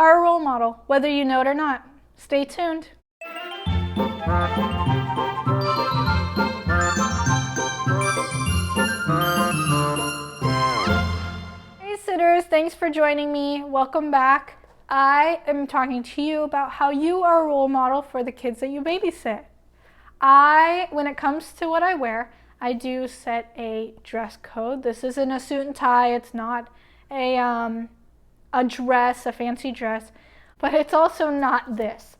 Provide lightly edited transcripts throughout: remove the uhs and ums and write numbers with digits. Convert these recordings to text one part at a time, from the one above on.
are a role model, whether you know it or not. Stay tuned. Hey sitters, thanks for joining me. Welcome back. I am talking to you about how you are a role model for the kids that you babysit. When it comes to what I wear, I do set a dress code. This isn't a suit and tie. It's not a dress, a fancy dress, but it's also not this.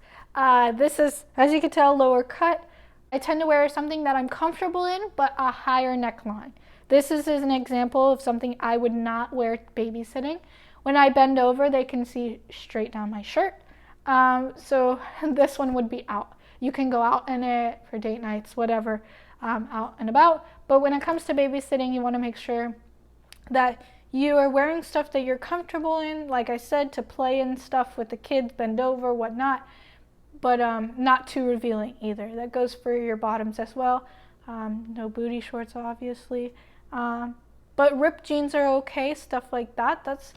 This is, as you can tell, lower cut. I tend to wear something that I'm comfortable in, but a higher neckline. This is an example of something I would not wear babysitting. When I bend over, they can see straight down my shirt. So this one would be out. You can go out in it for date nights, whatever, out and about. But when it comes to babysitting, you want to make sure that you are wearing stuff that you're comfortable in, like I said, to play and stuff with the kids, bend over, whatnot, but not too revealing either. That goes for your bottoms as well. No booty shorts, obviously. But ripped jeans are okay, stuff like that. That's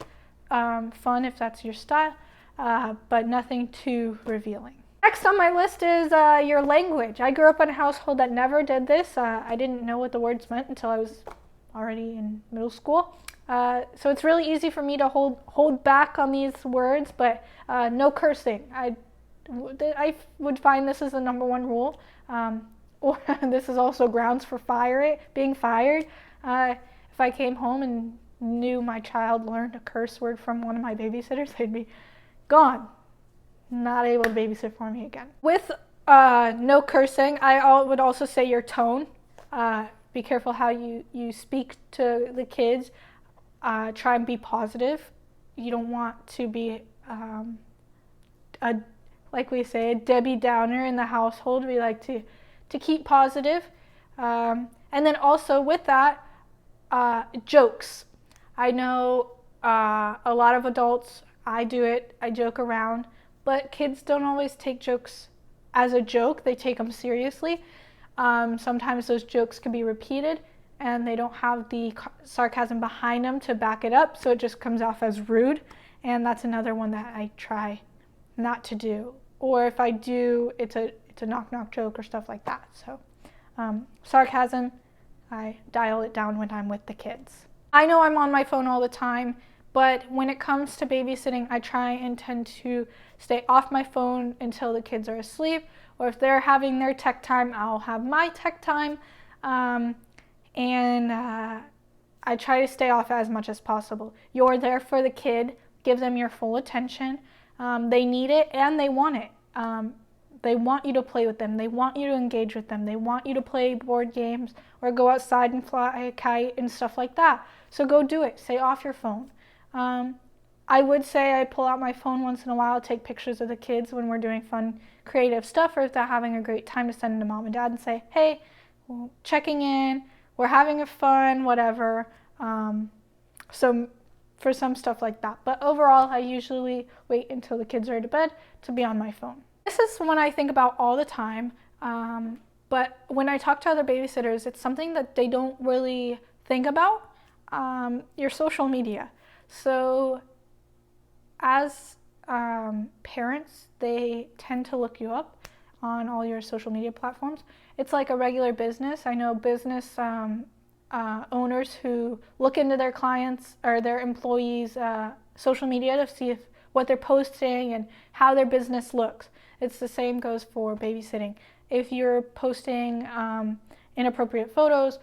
fun if that's your style, but nothing too revealing. Next on my list is your language. I grew up in a household that never did this. I didn't know what the words meant until I was already in middle school. So it's really easy for me to hold back on these words, but no cursing. I would find this is the number one rule. Or this is also grounds for being fired. If I came home and knew my child learned a curse word from one of my babysitters, they'd be gone. Not able to babysit for me again. With no cursing, I would also say your tone. Be careful how you speak to the kids. Try and be positive. You don't want to be like we say, a Debbie Downer in the household. We like to keep positive. And then also with that, jokes. I know a lot of adults, I do it, I joke around, but kids don't always take jokes as a joke. They take them seriously. Sometimes those jokes can be repeated and they don't have the sarcasm behind them to back it up, so it just comes off as rude. And that's another one that I try not to do. Or if I do, it's a knock-knock joke or stuff like that. So sarcasm, I dial it down when I'm with the kids. I know I'm on my phone all the time, but when it comes to babysitting, I try and tend to stay off my phone until the kids are asleep, or if they're having their tech time, I'll have my tech time, and I try to stay off as much as possible. You're there for the kid, give them your full attention. They need it and they want it. They want you to play with them. They want you to engage with them. They want you to play board games or go outside and fly a kite and stuff like that. So go do it. Stay off your phone. I would say I pull out my phone once in a while, take pictures of the kids when we're doing fun, creative stuff, or if they're having a great time, to send them to mom and dad and say, hey, checking in, we're having a fun, whatever. So for some stuff like that. But overall, I usually wait until the kids are to bed to be on my phone. This is one I think about all the time. But when I talk to other babysitters, it's something that they don't really think about, your social media. So as parents, they tend to look you up on all your social media platforms. It's like a regular business. I know business owners who look into their clients or their employees' social media to see what they're posting and how their business looks. It's the same goes for babysitting. If you're posting inappropriate photos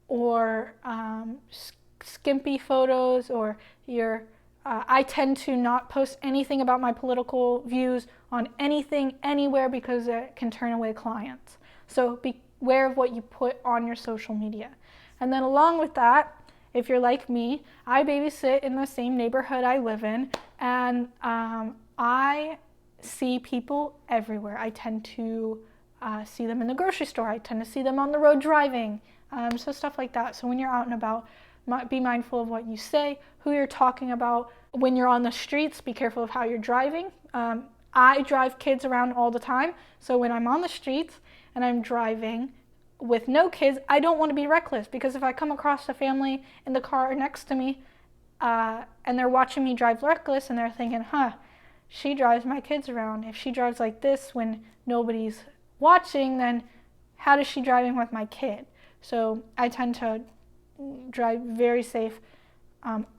or skimpy photos, or I tend to not post anything about my political views on anything, anywhere, because it can turn away clients. So be aware of what you put on your social media. And then along with that, if you're like me, I babysit in the same neighborhood I live in, and I see people everywhere. I tend to see them in the grocery store. I tend to see them on the road driving, so stuff like that. So when you're out and about, be mindful of what you say, who you're talking about. When you're on the streets, be careful of how you're driving. I drive kids around all the time, so when I'm on the streets and I'm driving with no kids, I don't want to be reckless, because if I come across a family in the car next to me and they're watching me drive reckless and they're thinking, she drives my kids around. If she drives like this when nobody's watching, then how is she driving with my kid? So I tend to drive very safe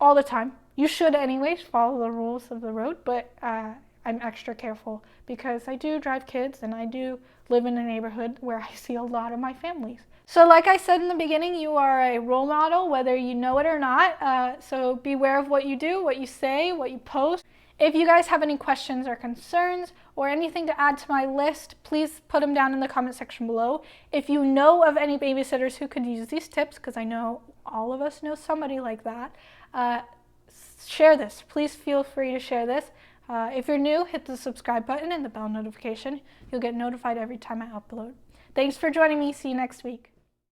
all the time. You should anyways follow the rules of the road, but I'm extra careful because I do drive kids and I do live in a neighborhood where I see a lot of my families. So like I said in the beginning, you are a role model, whether you know it or not. So beware of what you do, what you say, what you post. If you guys have any questions or concerns or anything to add to my list, please put them down in the comment section below. If you know of any babysitters who could use these tips, because I know all of us know somebody like that, share this. Please feel free to share this. If you're new, hit the subscribe button and the bell notification. You'll get notified every time I upload. Thanks for joining me. See you next week.